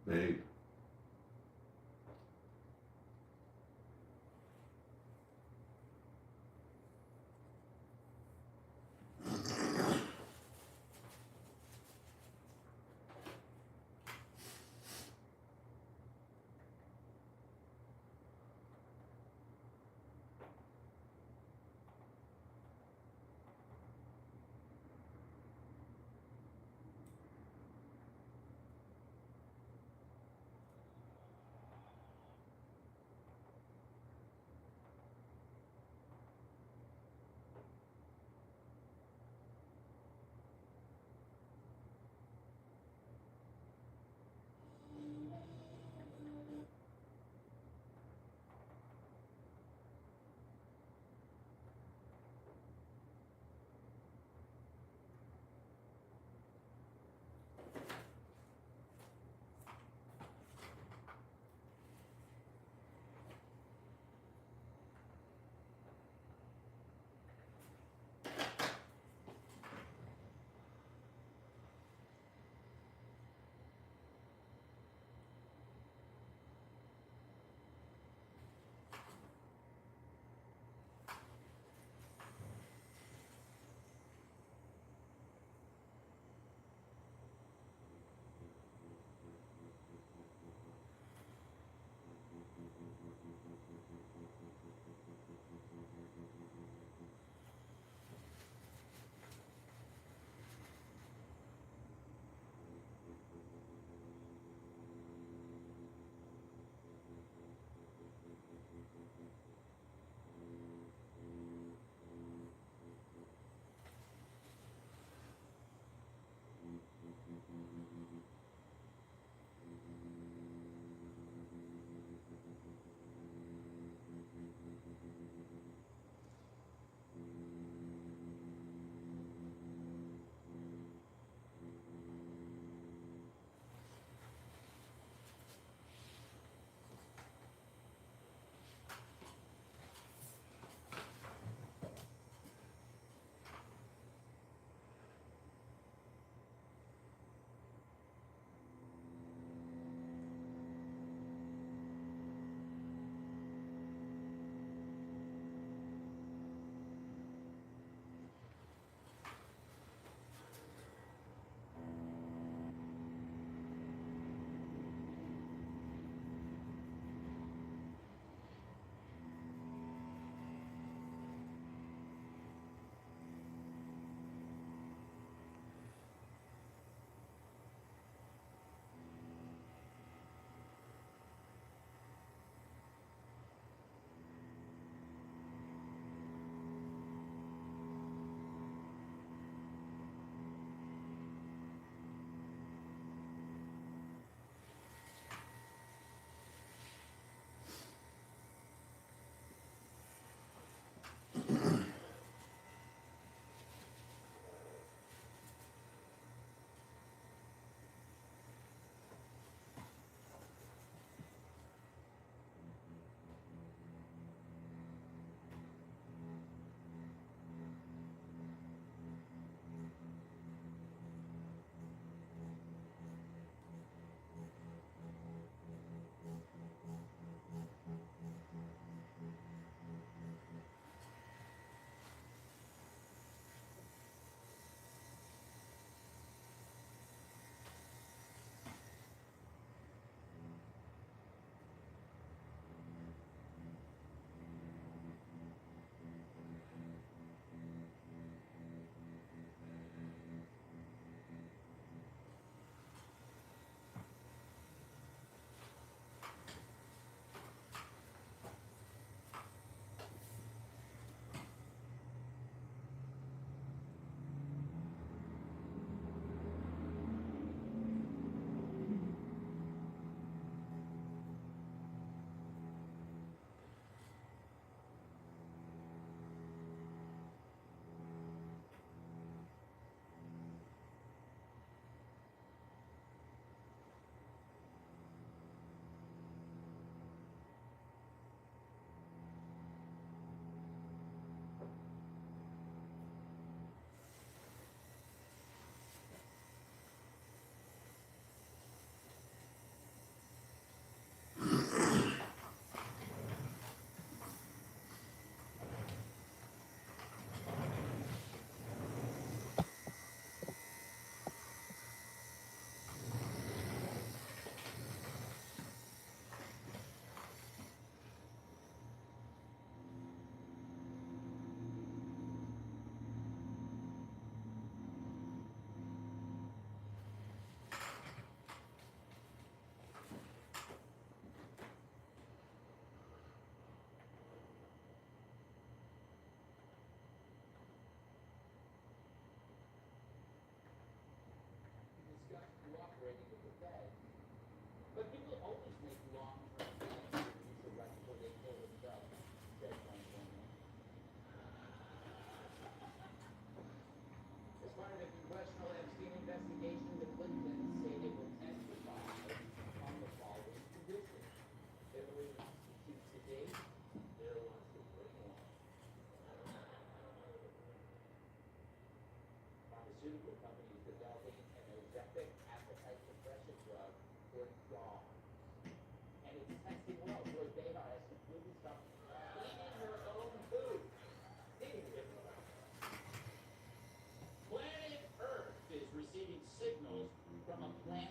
They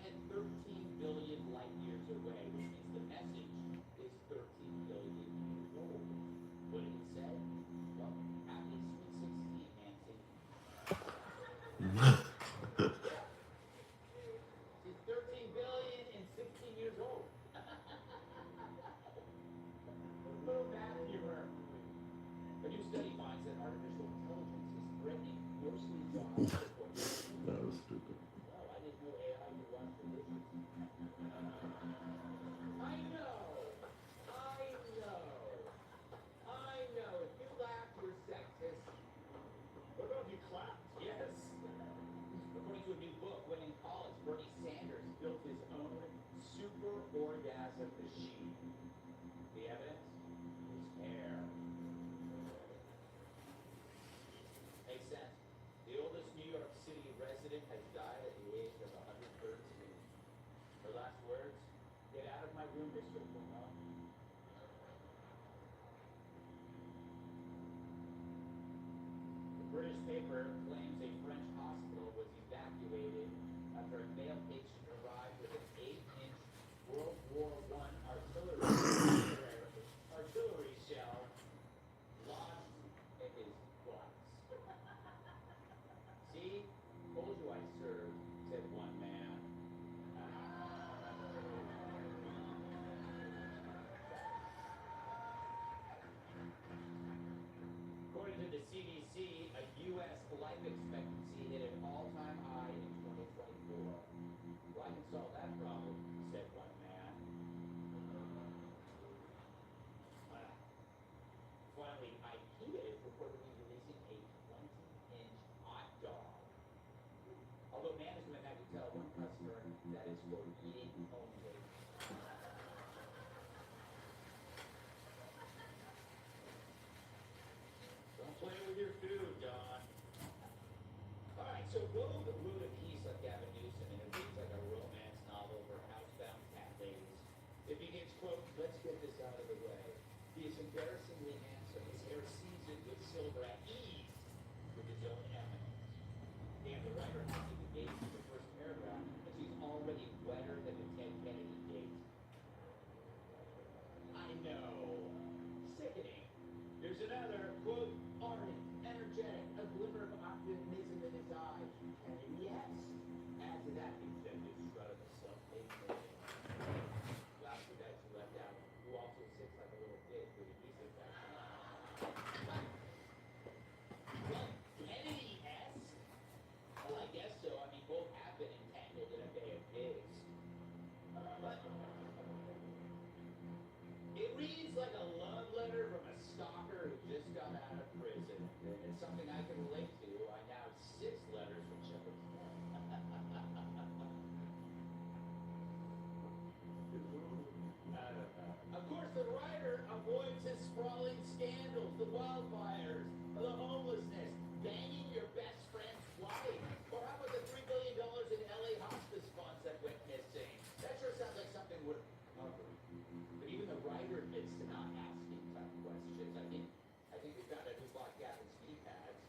planet 13 billion light years away, which means the message is 13 billion years old. What did it say? Well, happy sweet 16, Nancy. Yeah, she's 13 billion and 16 years old. Little math humor. A new study finds that artificial intelligence is threatening mostly jobs according to That humans. was stupid. Wow, I didn't know AI could wash the dishes. I know. I know. I know. If you laugh, you're sexist. What about if you clapped? Yes. According to a new book, when in college, Bernie Sanders built his own super orgasm machine. The evidence? His hair. Makes sense. The oldest New York City resident has died at the age of 113. Her last words? Get out of my room, Mr. Puma. The British paper claims a French hospital was evacuated after a male patient arrived with an 8-inch World War I artillery shell lodged in his butt. See? Told you I served, said one man. According to the CDC, a U.S. life expectancy hit an all-time high in 2024. Well, I can solve that problem, said one man. Finally, IKEA is reportedly releasing a 20-inch hot dog. Although management had to tell one customer that is for eating only. Don't play with your food, Don. All right, so Vogue wrote a piece like Gavin Newsom, and it reads like a romance novel for housebound cat ladies. It begins, quote, let's get this out of the way. He is embarrassingly handsome, his hair seasoned with silver at ease with his own eminence. And the writer hasn't even engaged in the first paragraph, and she's already wetter than the Ted Kennedy date. I know. Sickening. Here's another, quote, ardent, energetic, a glimmer of optimism in his eye. And yes, add to that the executive strut of a self-made man. Last of that she left out, who also sits like a little pig with a decent fashion. Well, Kennedy-esque? Well, I guess so. I mean, both have been entangled in a bay of pigs. But it reads like a love letter from a stalker who just got out of prison. It's something I can relate to. I now have 6 letters from Shepherd's Neck. Of course, the writer avoids his sprawling scandals, the wildfires, the homelessness, banging your best friend's wife. Or how about the $3 billion in LA hospice funds that went missing? That sure sounds like something worth covering. But even the writer admits to not asking tough questions. I think we found a new block gap in ski pads.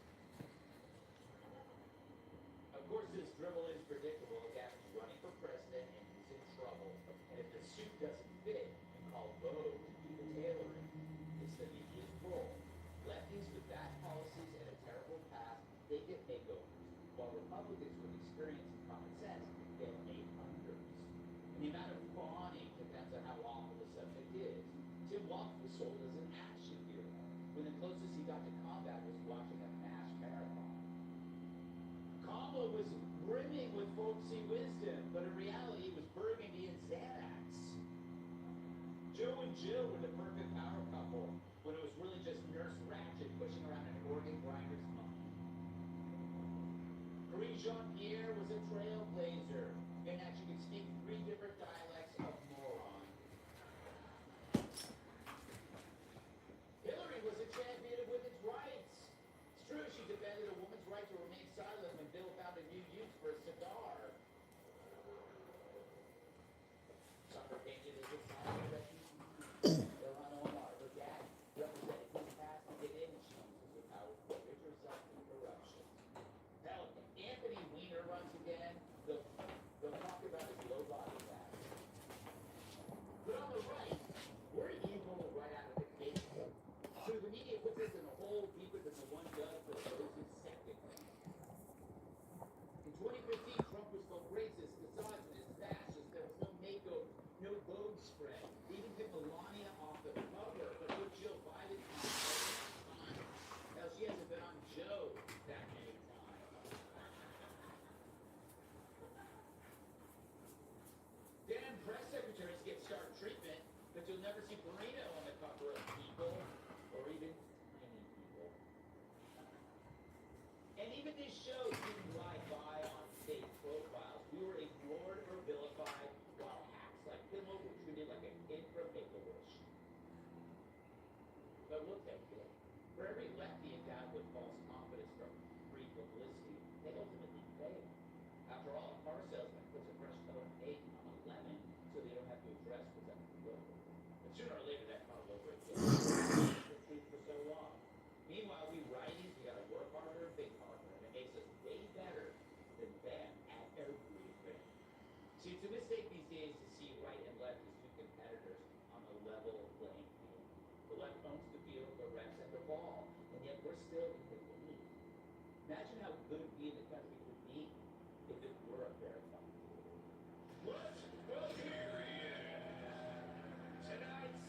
Of course, this dribble is predictable. Gavin's running for president and he's in trouble. And if the suit doesn't fit, and call Vogue to do the tailoring, it's the media's role. Lefties with bad policies and a terrible past, they get makeovers, while Republicans with experience and common sense get 800s. And the amount of fawning depends on how awful the subject is. Tim Walz was sold as an action hero, when the closest he got to combat was watching a MASH marathon. Kamala was brimming with folksy wisdom, but in reality it was Burgundy and Xanax. Joe and Jill were the perfect power couple, when it was really just Nurse Ratched pushing around an organ grinder's monkey. Marie Jean-Pierre was a trailblazer, and that she could speak 3 different dialects of moron. Hillary was a champion of women's rights. It's true, she defended a woman's right to remain silent when Bill found a new use for a cigar. Summer painted as a sign of refugee. Ilhan Omar, her dad, represented his past and did in chooses the power to rid herself from corruption. Hell, Anthony Weiner runs again. The shows didn't ride by on fake profiles. We were ignored or vilified, while hacks like Pillow were treated like a kid from Make-A-Wish. But we'll take it. For every lefty endowed with false confidence from free publicity, they ultimately fail. After all, a car salesman puts a fresh coat of paint on a lemon so they don't have to address what's under the hood. But sooner or later, that car will break down. The truth for so long. Meanwhile, we righties, we gotta work harder and think harder, and it makes us way better than them at everything. See, it's a mistake these days to see right and left as two competitors on a level playing field. The left owns the field, the refs at the ball, and yet we're still in the lead. Imagine how good we in the country would be if it were a fair fight. Let's go here! Tonight's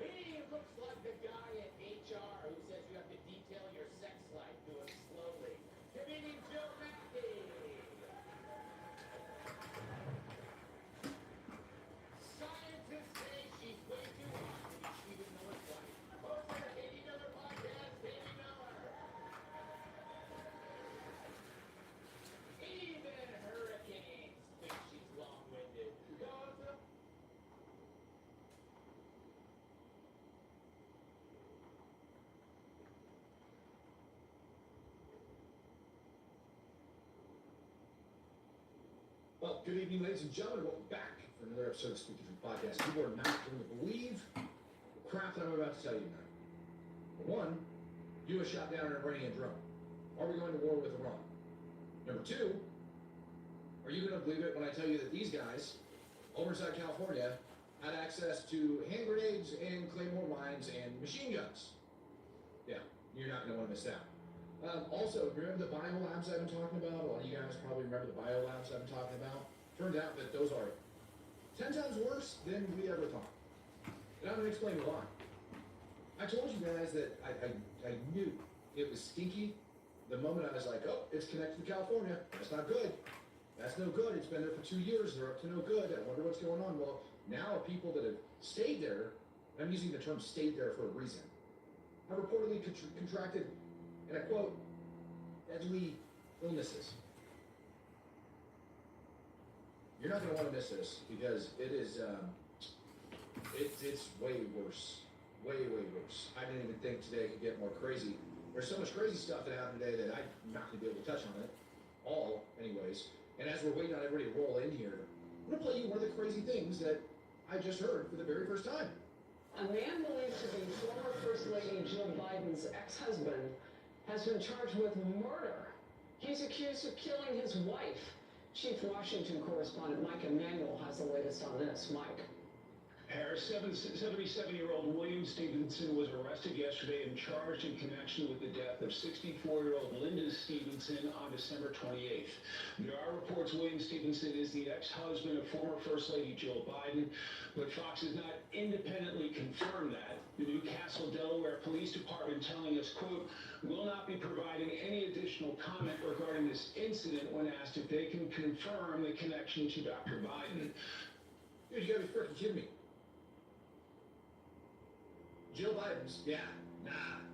he looks like the guy at HR who says you have to detail your sex life to him slowly. Comedian Joe Mackey. Scientists say she's way too hot to be Stephen Miller's wife. Host of the Katie Miller podcast, Katie Miller. Even hurricanes think she's long-winded. Gaza. Well, good evening, ladies and gentlemen. Welcome back for another episode of Speaking Through Podcast. People are not going to believe the crap that I'm about to tell you tonight. For one, U.S. shot down an Iranian drone. Are we going to war with Iran? Number two, are you going to believe it when I tell you that these guys over inside California had access to hand grenades and claymore mines and machine guns? Yeah, you're not going to want to miss out. Also, remember the biolabs I've been talking about? A lot of you guys probably remember the biolabs I've been talking about. Turns out that those are 10 times worse than we ever thought. And I'm going to explain why. I told you guys that I knew it was stinky the moment I was like, oh, it's connected to California. That's not good. That's no good. It's been there for 2 years. They're up to no good. I wonder what's going on. Well, now people that have stayed there, and I'm using the term stayed there for a reason, have reportedly contracted, and I quote, deadly illnesses. You're not going to want to miss this because it is, it's way worse. Way, way worse. I didn't even think today could get more crazy. There's so much crazy stuff that happened today that I'm not going to be able to touch on it all, anyways. And as we're waiting on everybody to roll in here, I'm going to play you one of the crazy things that I just heard for the very first time. A man believed to be former First Lady Jill Biden's ex-husband has been charged with murder. He's accused of killing his wife. Chief Washington correspondent Mike Emanuel has the latest on this. Mike. Harris, 77-year-old William Stevenson was arrested yesterday and charged in connection with the death of 64-year-old Linda Stevenson on December 28th. There are reports William Stevenson is the ex-husband of former First Lady Jill Biden, but Fox has not independently confirmed that. The Newcastle, Delaware Police Department telling us, quote, will not be providing any additional comment regarding this incident when asked if they can confirm the connection to Dr. Biden. Dude, you gotta be freaking kidding me. Jill Biden's, yeah,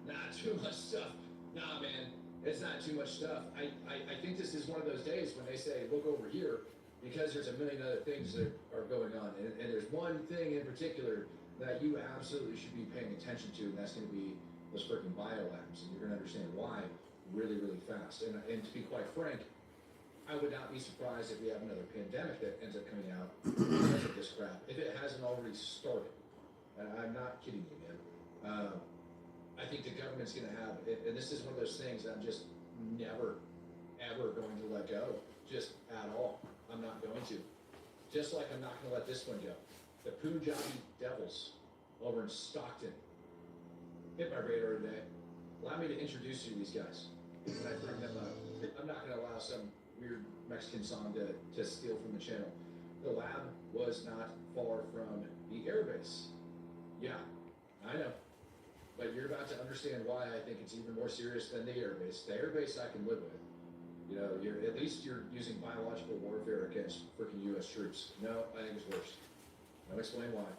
not too much stuff. Nah, man, it's not too much stuff. I think this is one of those days when they say, look over here, because there's a million other things that are going on. And there's one thing in particular that you absolutely should be paying attention to, and that's going to be those freaking biolabs. And you're going to understand why really, really fast. And to be quite frank, I would not be surprised if we have another pandemic that ends up coming out because of this crap, if it hasn't already started. And I'm not kidding you, man. I think the government's going to have, and this is one of those things that I'm just never, ever going to let go. Just at all. I'm not going to. Just like I'm not going to let this one go. The Punjabi Devils over in Stockton hit my radar today. Allow me to introduce you to these guys. When I bring them up, I'm not going to allow some weird Mexican song to steal from the channel. The lab was not far from the airbase. Yeah, I know. But you're about to understand why I think it's even more serious than the airbase. The airbase I can live with. You know, at least you're using biological warfare against freaking U.S. troops. No, I think it's worse. I'll explain why.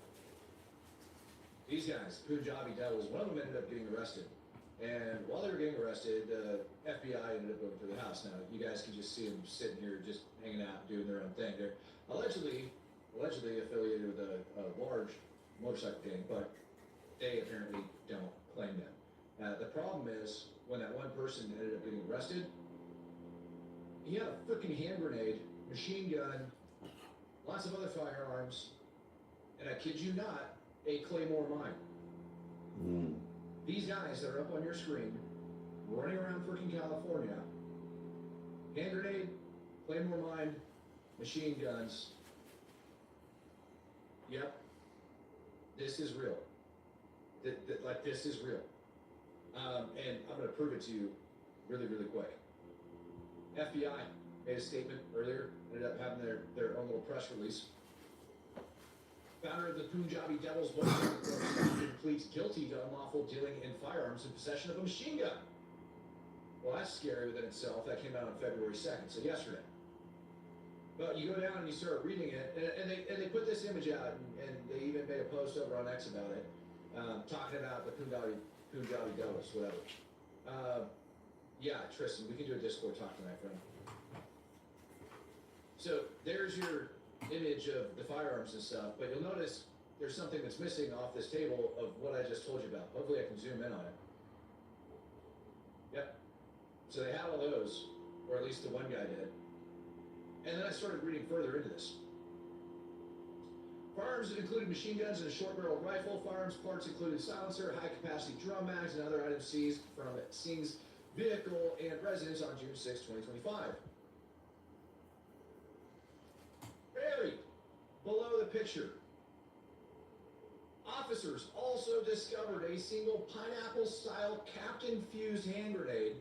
these guys, Punjabi Devils, one of them ended up getting arrested. And while they were getting arrested, the FBI ended up going through the house. Now, you guys can just see them sitting here just hanging out, doing their own thing. They're allegedly affiliated with a large motorcycle gang, but they apparently don't claim them. The problem is, when that one person ended up getting arrested, he had a freaking hand grenade, machine gun, lots of other firearms, and I kid you not, a Claymore mine. These guys that are up on your screen, running around freaking California, hand grenade, Claymore mine, machine guns. Yep, this is real. Like, this is real. And I'm going to prove it to you really, really quick. FBI made a statement earlier, ended up having their own little press release. Founder of the Punjabi Devils pleads guilty to unlawful dealing in firearms in possession of a machine gun. Well, that's scary within itself. That came out on February 2nd, so yesterday. But you go down and you start reading it, and they put this image out, and they even made a post over on X about it, talking about the Punjabi Devils, whatever. Yeah, Tristan, we can do a Discord talk tonight, friend. So there's your image of the firearms and stuff, but you'll notice there's something that's missing off this table of what I just told you about. Hopefully I can zoom in on it. Yep. So they had all those, or at least the one guy did. And then I started reading further into this. Firearms included machine guns and a short-barreled rifle. Firearms parts included silencer, high-capacity drum mags, and other items seized from Singh's vehicle and residence on June 6, 2025. Buried below the picture, officers also discovered a single pineapple-style Captain-fused hand grenade,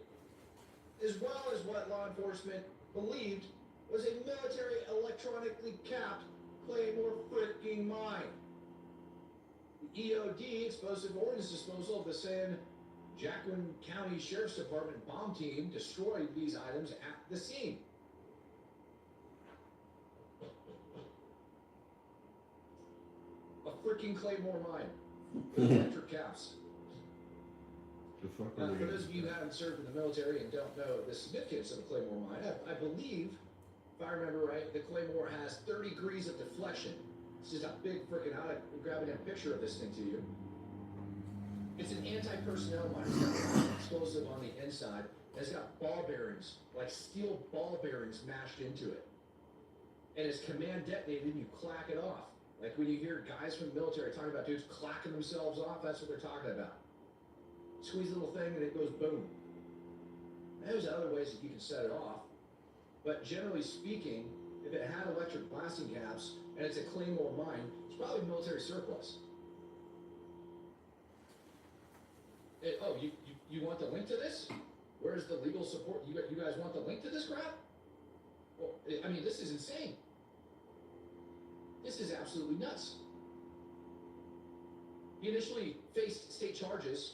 as well as what law enforcement believed was a military electronically capped Claymore freaking mine. The EOD, Explosive Ordnance Disposal, of the San Joaquin County Sheriff's Department bomb team destroyed these items at the scene. A freaking Claymore mine with electric caps. Now, for those of you who haven't served in the military and don't know the significance of a Claymore mine, I believe, if I remember right, the Claymore has 30 degrees of deflection. It's just a big freaking grabbing a picture of this thing to you. It's an anti-personnel mine. It's got an explosive on the inside. And it's got ball bearings, like steel ball bearings mashed into it. And it's command detonated and you clack it off. Like when you hear guys from the military talking about dudes clacking themselves off, that's what they're talking about. Squeeze a little thing and it goes boom. And there's other ways that you can set it off. But generally speaking, if it had electric blasting caps and it's a Claymore mine, it's probably military surplus. You want the link to this? Where's the legal support? You guys want the link to this crap? Well, I mean, this is insane. This is absolutely nuts. He initially faced state charges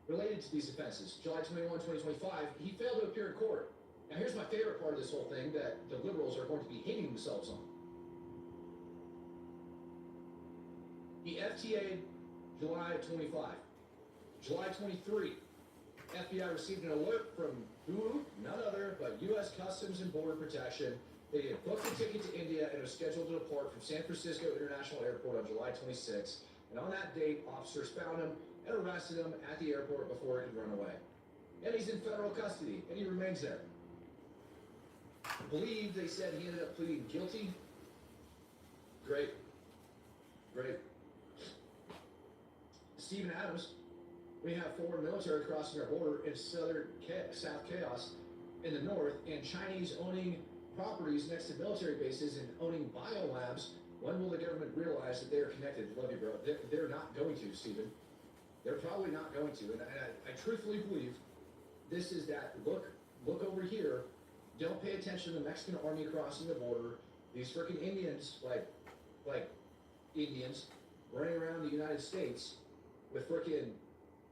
related to these offenses. July 21, 2025, he failed to appear in court. Now here's my favorite part of this whole thing that the liberals are going to be hating themselves on. He FTA'd July 25. July 23, FBI received an alert from who? None other but U.S. Customs and Border Protection. They had booked a ticket to India and was scheduled to depart from San Francisco International Airport on July 26. And on that date, officers found him and arrested him at the airport before he could run away. And he's in federal custody, and he remains there. I believe they said he ended up pleading guilty. Great. Stephen Adams, we have foreign military crossing our border in South Chaos in the north, and Chinese owning properties next to military bases and owning biolabs. When will the government realize that they are connected? Love you, bro. They're not going to, Stephen. They're probably not going to. And I truthfully believe this is that look over here. Don't pay attention to the Mexican army crossing the border. These freaking Indians, like Indians, running around the United States with freaking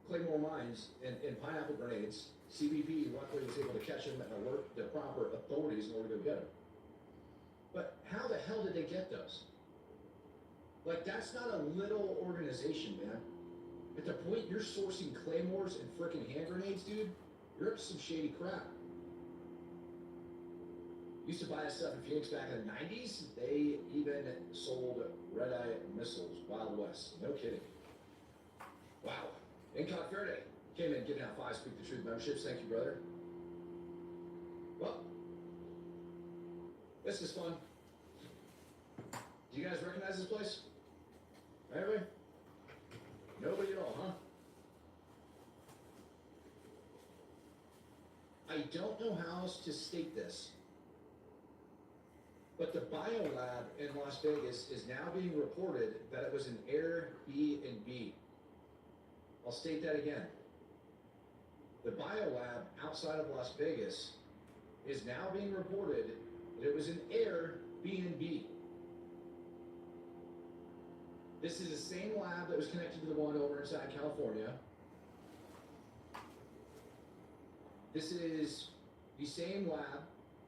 Claymore mines and pineapple grenades. CBP luckily was able to catch them and alert the proper authorities in order to get them. But how the hell did they get those? Like, that's not a little organization, man. At the point you're sourcing claymores and frickin' hand grenades, dude, you're up to some shady crap. Used to buy stuff in Phoenix back in the 90s. They even sold red-eye missiles. Wild West. No kidding. Wow. Incog Fairday came in giving out 5 Speak the Truth memberships. Thank you, brother. Well, this is fun. Do you guys recognize this place? Anybody? Nobody at all, huh? I don't know how else to state this, but the biolab in Las Vegas is now being reported that it was an Airbnb. I'll state that again. The biolab outside of Las Vegas is now being reported that it was an Airbnb. This is the same lab that was connected to the one over inside California. This is the same lab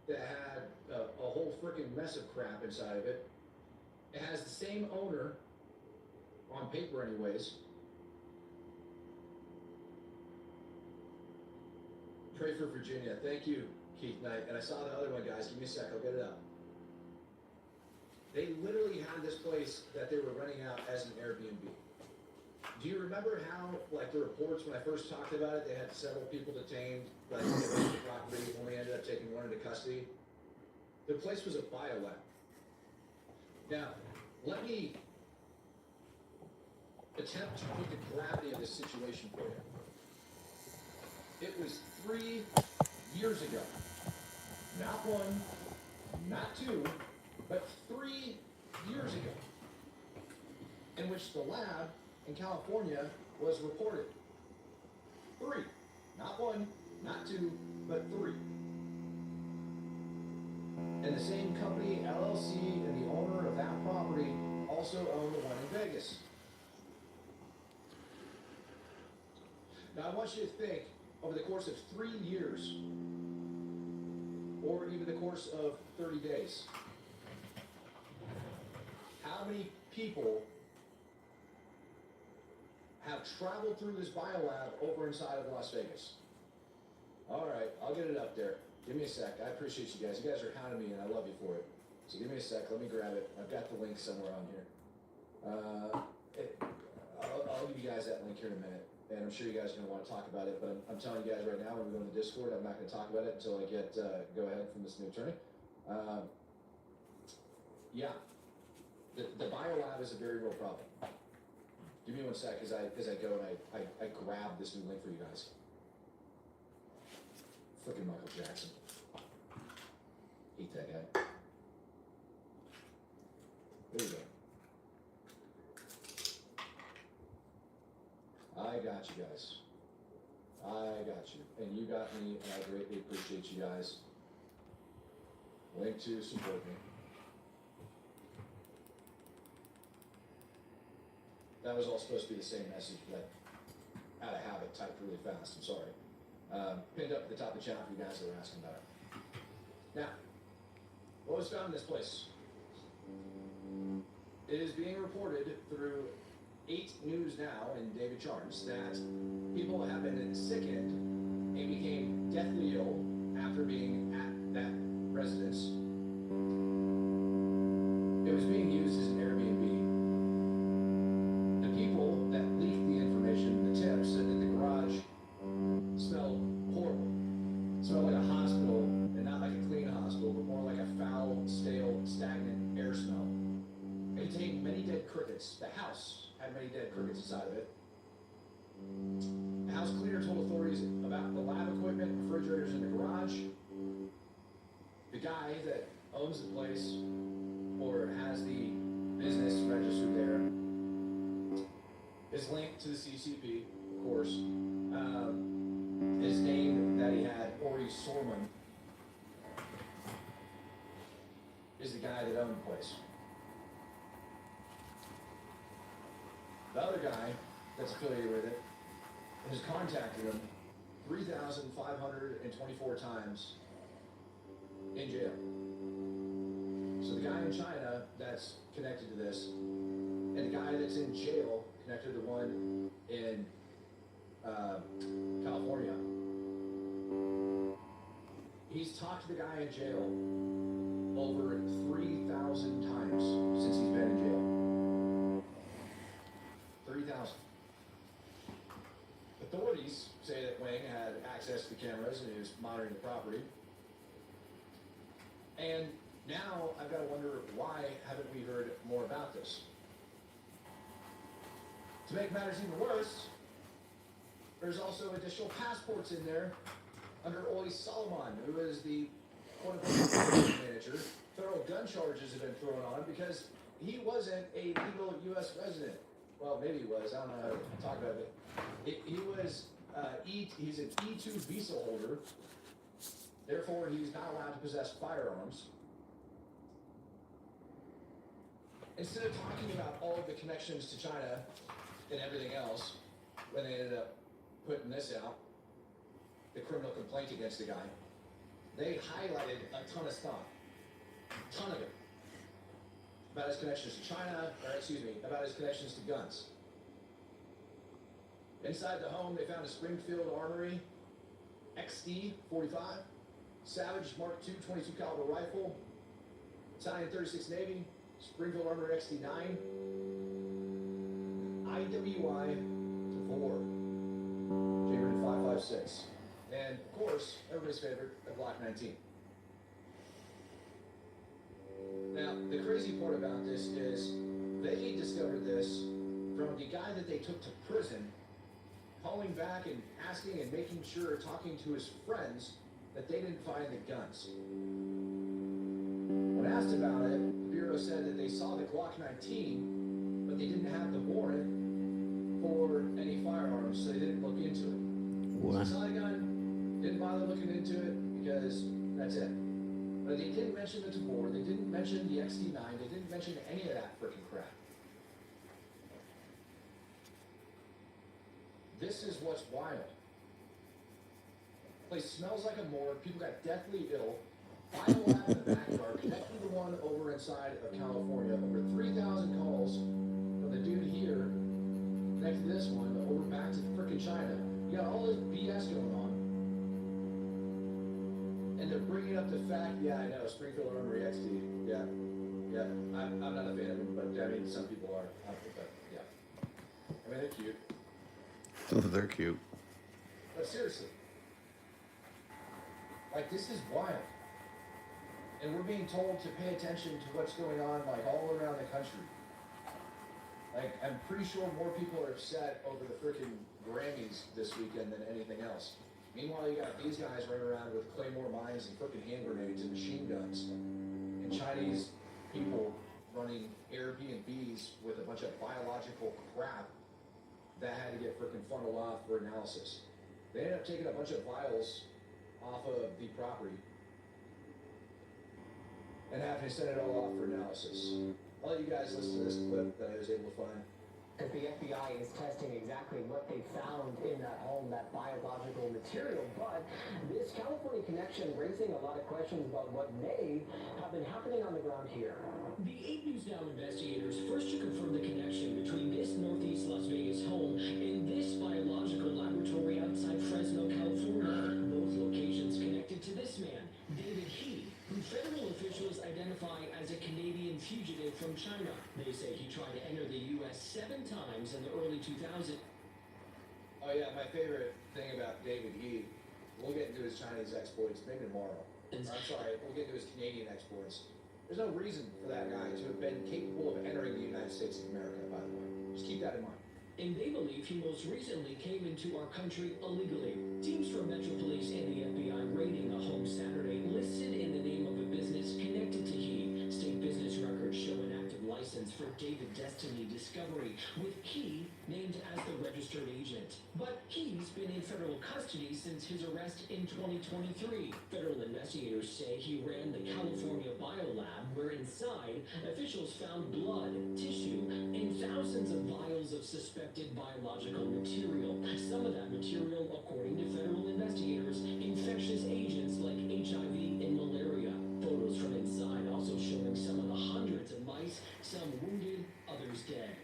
that had a whole freaking mess of crap inside of it. It has the same owner, on paper anyways. Pray for Virginia. Thank you, Keith Knight. And I saw the other one, guys. Give me a sec. I'll get it up. They literally had this place that they were renting out as an Airbnb. Do you remember how, like, the reports when I first talked about it, they had several people detained, like, they went to the property, only ended up taking one into custody? The place was a biolab. Now, let me attempt to put the gravity of this situation for you. It was 3 years ago. Not 1, not 2, but 3 years ago, in which the lab in California was reported. 3, not 1, not 2, but 3. And the same company, LLC, and the owner of that property also owned the one in Vegas. Now I want you to think, over the course of 3 years, or even the course of 30 days, how many people have traveled through this biolab over inside of Las Vegas? All right, I'll get it up there. Give me a sec. I appreciate you guys. You guys are hounding me, and I love you for it. So give me a sec. Let me grab it. I've got the link somewhere on here. I'll give you guys that link here in a minute, and I'm sure you guys are going to want to talk about it, but I'm telling you guys right now, when we go to the Discord, I'm not going to talk about it until I get go ahead from this new attorney. Yeah. The biolab is a very real problem. Give me 1 sec as I go and I grab this new link for you guys. Frickin' Michael Jackson. Hate that guy. There you go. I got you guys. I got you. And you got me, and I greatly appreciate you guys. Link to support me. That was all supposed to be the same message, but out of habit, typed really fast. I'm sorry. Pinned up at the top of the channel for you guys that were asking about it. Now, what was found in this place? It is being reported through 8 News Now and David Charnes that people have been sickened and became deathly ill after being at that residence. It was being used as an Airbnb. The people that leaked the information, the tips, said that the garage smelled horrible. It smelled like a hospital, and not like a clean hospital, but more like a foul, stale, stagnant air smell. It contained many dead crickets. The house had many dead crickets inside of it. The house cleaner told authorities about the lab equipment, refrigerators in the garage. The guy that owns the place, or has the business registered there, is linked to the CCP, of course. His name that he had, Ori Sorman, is the guy that owned the place. The other guy that's affiliated with it has contacted him 3,524 times in jail. So the guy in China that's connected to this And the guy that's in jail connected to the one in California. He's talked to the guy in jail over 3,000 times since he's been in jail. 3,000. Authorities say that Wang had access to cameras and he was monitoring the property. And now I've got to wonder, why haven't we heard more about this? To make matters even worse, there's also additional passports in there under Oli Solomon, who is the quote-unquote manager. Federal gun charges have been thrown on him because he wasn't a legal U.S. resident. Well, maybe he was. I don't know how to talk about it. He was, he's an E2 visa holder. Therefore, he's not allowed to possess firearms. Instead of talking about all of the connections to China and everything else, when they ended up putting this out, the criminal complaint against the guy, they highlighted a ton of stuff. Ton of it. About his connections to China, about his connections to guns. Inside the home, they found a Springfield Armory XD-45, Savage Mark II 22 caliber rifle, Italian 36 Navy, Springfield Armory XD-9, IWI 4, J-rated 5.56, and of course, everybody's favorite, a Glock 19. Now, the crazy part about this is they discovered this from the guy that they took to prison, calling back and asking and making sure, talking to his friends, that they didn't find the guns. When asked about it, the Bureau said that they saw the Glock 19, but they didn't have the warrant for any firearms, so they didn't look into it. What? So they saw the gun, didn't bother looking into it, because that's it. But they didn't mention the Tabor, they didn't mention the XD9, they didn't mention any of that freaking crap. This is what's wild. The place smells like a morgue, people got deathly ill, biolab in the backyard, connected to the one over inside of California, over 3,000 calls from the dude here, connected to this one, over back to frickin' China. You got all this BS going on. And they're bringing up the fact, yeah, I know, Springfield Armory XD, yeah, I'm not a fan of them, but I mean, some people are, but yeah. I mean, they're cute. They're cute. But seriously, like, this is wild. And we're being told to pay attention to what's going on, like, all around the country. Like, I'm pretty sure more people are upset over the frickin' Grammys this weekend than anything else. Meanwhile, you got these guys running around with claymore mines and frickin' hand grenades and machine guns. And Chinese people running Airbnbs with a bunch of biological crap that had to get frickin' funneled off for analysis. They ended up taking a bunch of vials off of the property and having to send it all off for analysis. I'll let you guys listen to this clip that I was able to find. Because the FBI is testing exactly what they found in that home, that biological material. But this California connection raising a lot of questions about what may have been happening on the ground here. The 8 News Now investigators first to confirm the connection between this Northeast Las Vegas home and this biological laboratory outside Fresno, California. Both locations connected to this man, David He, who federal officials identify as a Canadian fugitive from China. They say he tried to enter the U.S. 7 times in the early 2000s. Oh yeah, my favorite thing about David He, we'll get into his Chinese exploits maybe tomorrow. I'm sorry, we'll get into his Canadian exploits. There's no reason for that guy to have been capable of entering the United States of America, by the way. Just keep that in mind. And they believe he most recently came into our country illegally. Teams from Metro Police and the FBI raiding a home Saturday listed in the name of a business connected to He. State business records show an active license for David Destiny Discovery, with He named as the registered agent. But he's been in federal custody since his arrest in 2023. Federal investigators say he ran the California Biolab, where inside, officials found blood, tissue, and thousands of vials of suspected biological material. Some of that material, according to federal investigators, infectious agents like HIV and malaria. Photos from inside also showing some of the hundreds of mice, some wounded, others dead.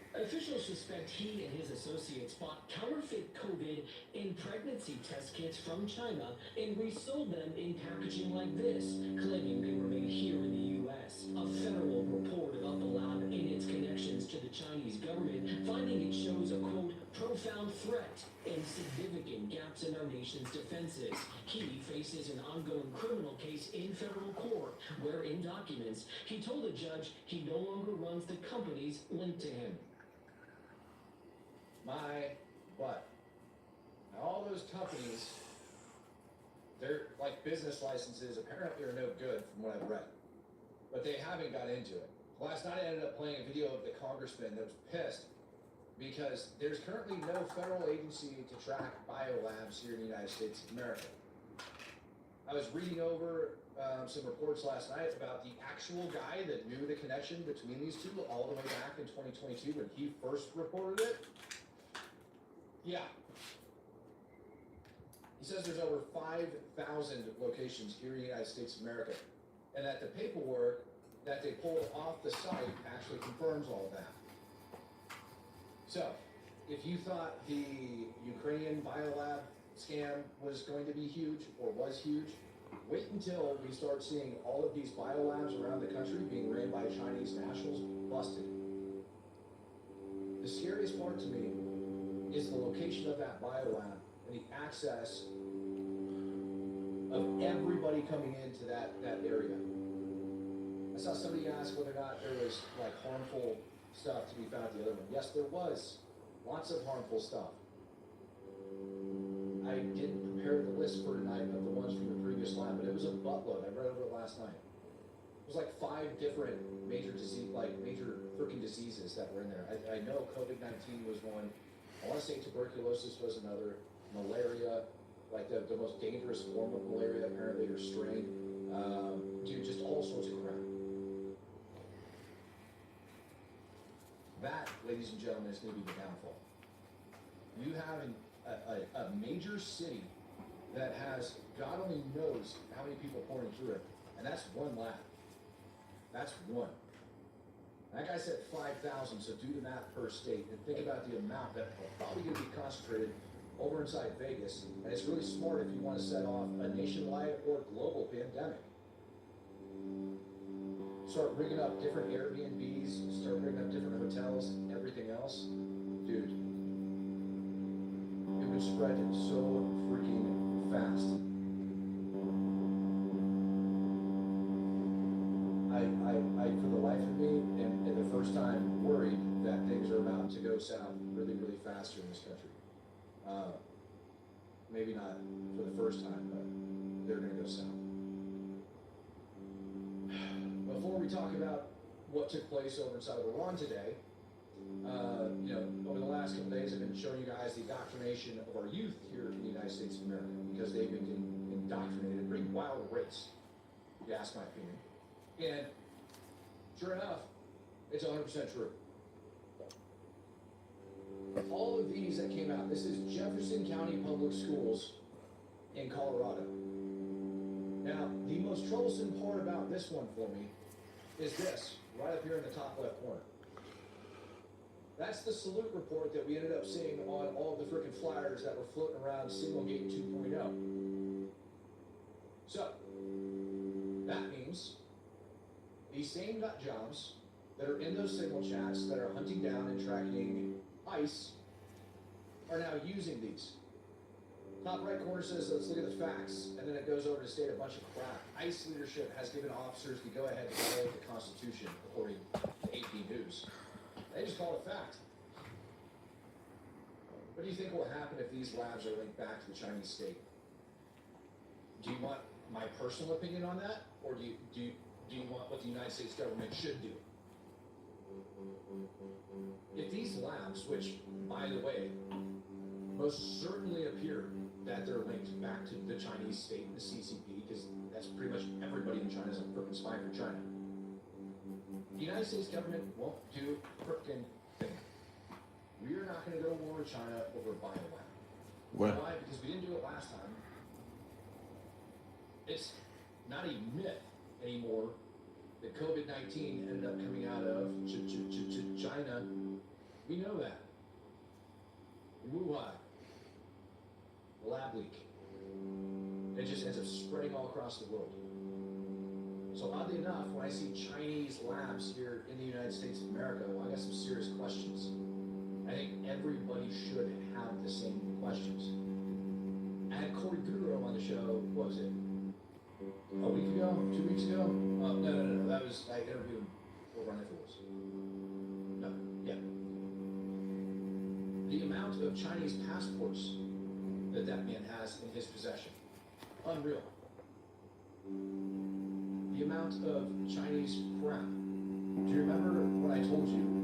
suspect he and his associates bought counterfeit COVID and pregnancy test kits from China and resold them in packaging like this, claiming they were made here in the U.S. A federal report of the lab and its connections to the Chinese government, finding it shows a, quote, profound threat and significant gaps in our nation's defenses. He faces an ongoing criminal case in federal court, where in documents, he told a judge he no longer runs the companies linked to him. My butt. Now, all those companies, their like business licenses apparently are no good from what I've read, but they haven't got into it. Last night I ended up playing a video of the congressman that was pissed because there's currently no federal agency to track biolabs here in the United States of America. I was reading over some reports last night about the actual guy that knew the connection between these two all the way back in 2022 when he first reported it. Yeah. He says there's over 5,000 locations here in the United States of America, and that the paperwork that they pulled off the site actually confirms all of that. So, if you thought the Ukrainian biolab scam was going to be huge, or was huge, wait until we start seeing all of these biolabs around the country being ran by Chinese nationals busted. The scariest part to me is the location of that biolab and the access of everybody coming into that area. I saw somebody ask whether or not there was like harmful stuff to be found at the other one. Yes, there was. Lots of harmful stuff. I didn't prepare the list for tonight of the ones from the previous lab, but it was a buttload. I read over it last night. It was like 5 different major freaking diseases that were in there. I know COVID-19 was one. I want to say tuberculosis was another. Malaria, like the most dangerous form of malaria, apparently, or strain. Dude, just all sorts of crap. That, ladies and gentlemen, is going to be the downfall. You have a major city that has, God only knows how many people pouring through it, and that's one lab. That's one. That guy said 5,000, so do the math per state, and think about the amount that are probably going to be concentrated over inside Vegas, and it's really smart if you want to set off a nationwide or global pandemic. Start rigging up different Airbnbs, start rigging up different hotels, everything else. Dude, it would spread so freaking fast. I for the life of me, and the first time, worried that things are about to go south really, really fast here in this country. Maybe not for the first time, but they're going to go south. Before we talk about what took place over inside of Iran today, over the last couple days I've been showing you guys the indoctrination of our youth here in the United States of America, because they've been indoctrinated at a pretty wild rates, if you ask my opinion. And sure enough, it's 100% true. All of these that came out, this is Jefferson County Public Schools in Colorado. Now, the most troublesome part about this one for me is this, right up here in the top left corner. That's the salute report that we ended up seeing on all the frickin' flyers that were floating around Singlegate 2.0. So, that means these same nut jobs that are in those signal chats that are hunting down and tracking ICE are now using these. Top right corner says, let's look at the facts, and then it goes over to state a bunch of crap. ICE leadership has given officers the go-ahead to violate the Constitution, according to AP News. They just call it fact. What do you think will happen if these labs are linked back to the Chinese state? Do you want my personal opinion on that, or do you want what the United States government should do? If these labs, which, by the way, most certainly appear that they're linked back to the Chinese state and the CCP, because that's pretty much everybody in China is a frickin' spy for China. The United States government won't do a frickin' thing. We are not going to go to war with China over biolab. What? Why? Because we didn't do it last time. It's not a myth anymore that COVID-19 ended up coming out of China. We know that. Wuhan, the lab leak. It just ends up spreading all across the world. So oddly enough, when I see Chinese labs here in the United States of America, well, I got some serious questions. I think everybody should have the same questions. I had Corey Guru on the show, what was it? A week ago? 2 weeks ago? No. That was, I interviewed him over on Infowars. No, yeah. The amount of Chinese passports that man has in his possession. Unreal. The amount of Chinese crap. Do you remember when I told you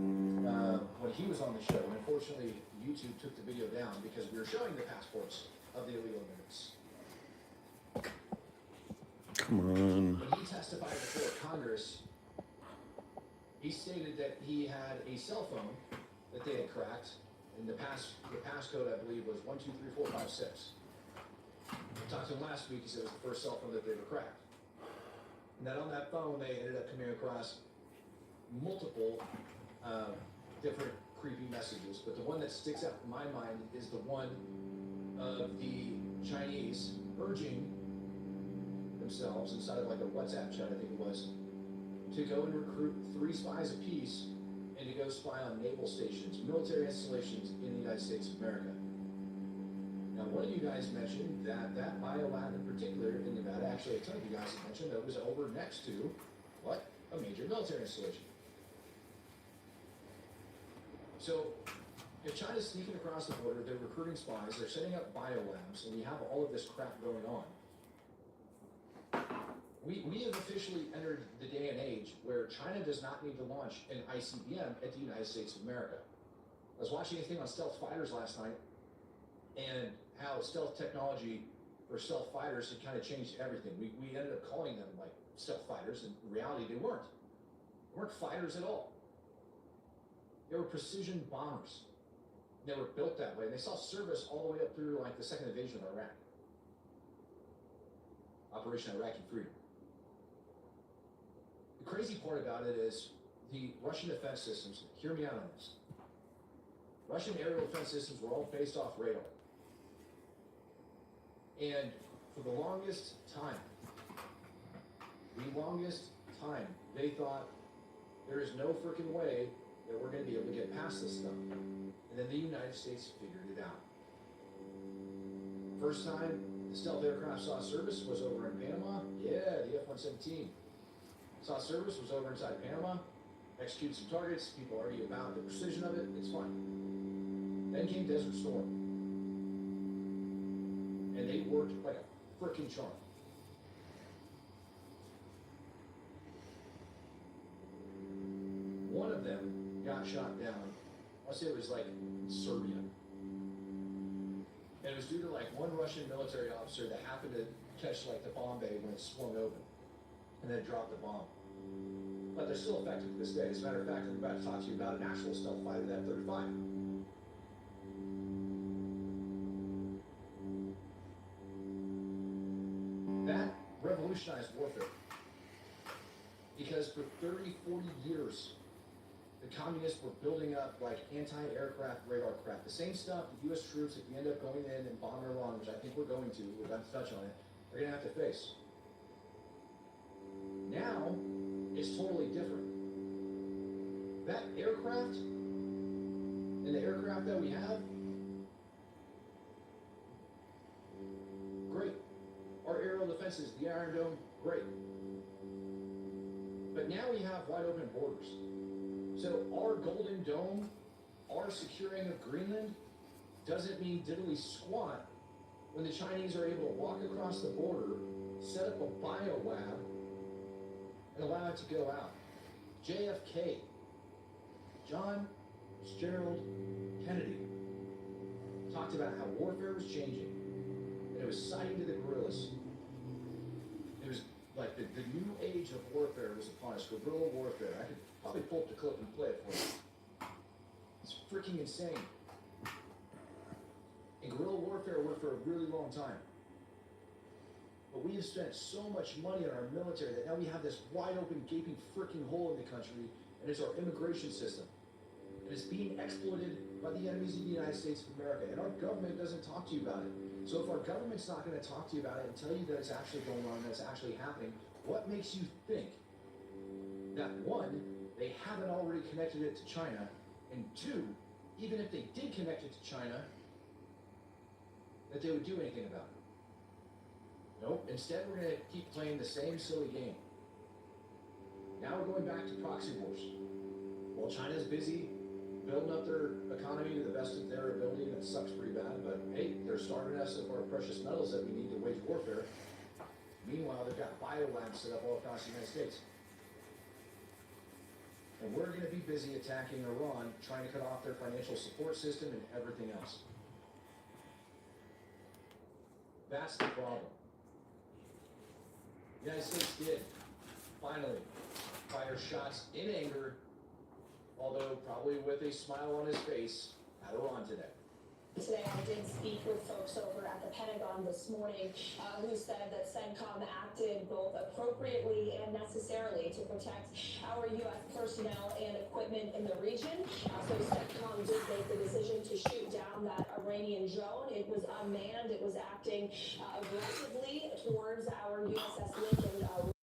when he was on the show, and unfortunately YouTube took the video down because we were showing the passports of the illegal immigrants. Come on. When he testified before Congress, he stated that he had a cell phone that they had cracked, and the passcode I believe was 123456. I talked to him last week. He said it was the first cell phone that they ever cracked. And that on that phone, they ended up coming across multiple different creepy messages. But the one that sticks out in my mind is the one of the Chinese urging themselves inside of like a WhatsApp chat, I think it was, to go and recruit 3 spies apiece and to go spy on naval stations, military installations in the United States of America. Now, one of you guys mentioned that biolab in particular in Nevada, actually a ton of you guys have mentioned that it was over next to, what? A major military installation. So, if China's sneaking across the border, they're recruiting spies, they're setting up biolabs, and we have all of this crap going on. We have officially entered the day and age where China does not need to launch an ICBM at the United States of America. I was watching a thing on stealth fighters last night, and how stealth technology for stealth fighters had kind of changed everything. We ended up calling them like stealth fighters, and in reality they weren't. They weren't fighters at all. They were precision bombers. They were built that way, and they saw service all the way up through like the second invasion of Iraq. Operation Iraqi Freedom. The crazy part about it is the Russian defense systems, hear me out on this. Russian aerial defense systems were all based off radar. And for the longest time, they thought there is no freaking way that we're going to be able to get past this stuff. And then the United States figured it out. First time the stealth aircraft saw service was over in Panama. Yeah, the F-117 saw service was over inside Panama. Executed some targets. People argue about the precision of it. It's fine. Then came Desert Storm. And they worked like a freaking charm. One of them got shot down. I'll say it was like in Serbia. And it was due to like one Russian military officer that happened to catch like the bomb bay when it swung open. And then dropped the bomb. But they're still effective to this day. As a matter of fact, I'm about to talk to you about an actual stealth fighter, the F-35. That revolutionized warfare. Because for 30, 40 years, the communists were building up like anti-aircraft radar crap. The same stuff the U.S. troops, if we end up going in and bombing Iran, which I think we're going to, we're about to touch on it, are going to have to face. Now, it's totally different. That aircraft and the aircraft that we have, great. Our aerial defenses, the Iron Dome, great. But now we have wide open borders. So our Golden Dome, our securing of Greenland, doesn't mean diddly squat when the Chinese are able to walk across the border, set up a biolab, and allow it to go out. JFK, John Fitzgerald Kennedy, talked about how warfare was changing, and it was siding to the guerrillas. It was like the new age of warfare was upon us, guerrilla warfare. I could probably pull up the clip and play it for you. It's freaking insane. And guerrilla warfare worked for a really long time. But we have spent so much money on our military that now we have this wide open, gaping freaking hole in the country, and it's our immigration system. and it's being exploited by the enemies of the United States of America. And our government doesn't talk to you about it. So if our government's not going to talk to you about it and tell you that it's actually going on, that it's actually happening, what makes you think that one, they haven't already connected it to China, and two, even if they did connect it to China, that they would do anything about it? Nope. Instead, we're going to keep playing the same silly game. Now we're going back to proxy wars. While China's busy building up their economy to the best of their ability, and it sucks pretty bad, but hey, they're starving us of our precious metals that we need to wage warfare. Meanwhile, they've got biolabs set up all across the United States. And we're going to be busy attacking Iran, trying to cut off their financial support system and everything else. That's the problem. The United States did, finally, fire shots in anger, although probably with a smile on his face, at Iran today. Today, I did speak with folks over at the Pentagon this morning who said that CENTCOM acted both appropriately and necessarily to protect our U.S. personnel and equipment in the region. So CENTCOM did make the decision to shoot down that Iranian drone. It was unmanned. It was acting aggressively towards our USS Lincoln.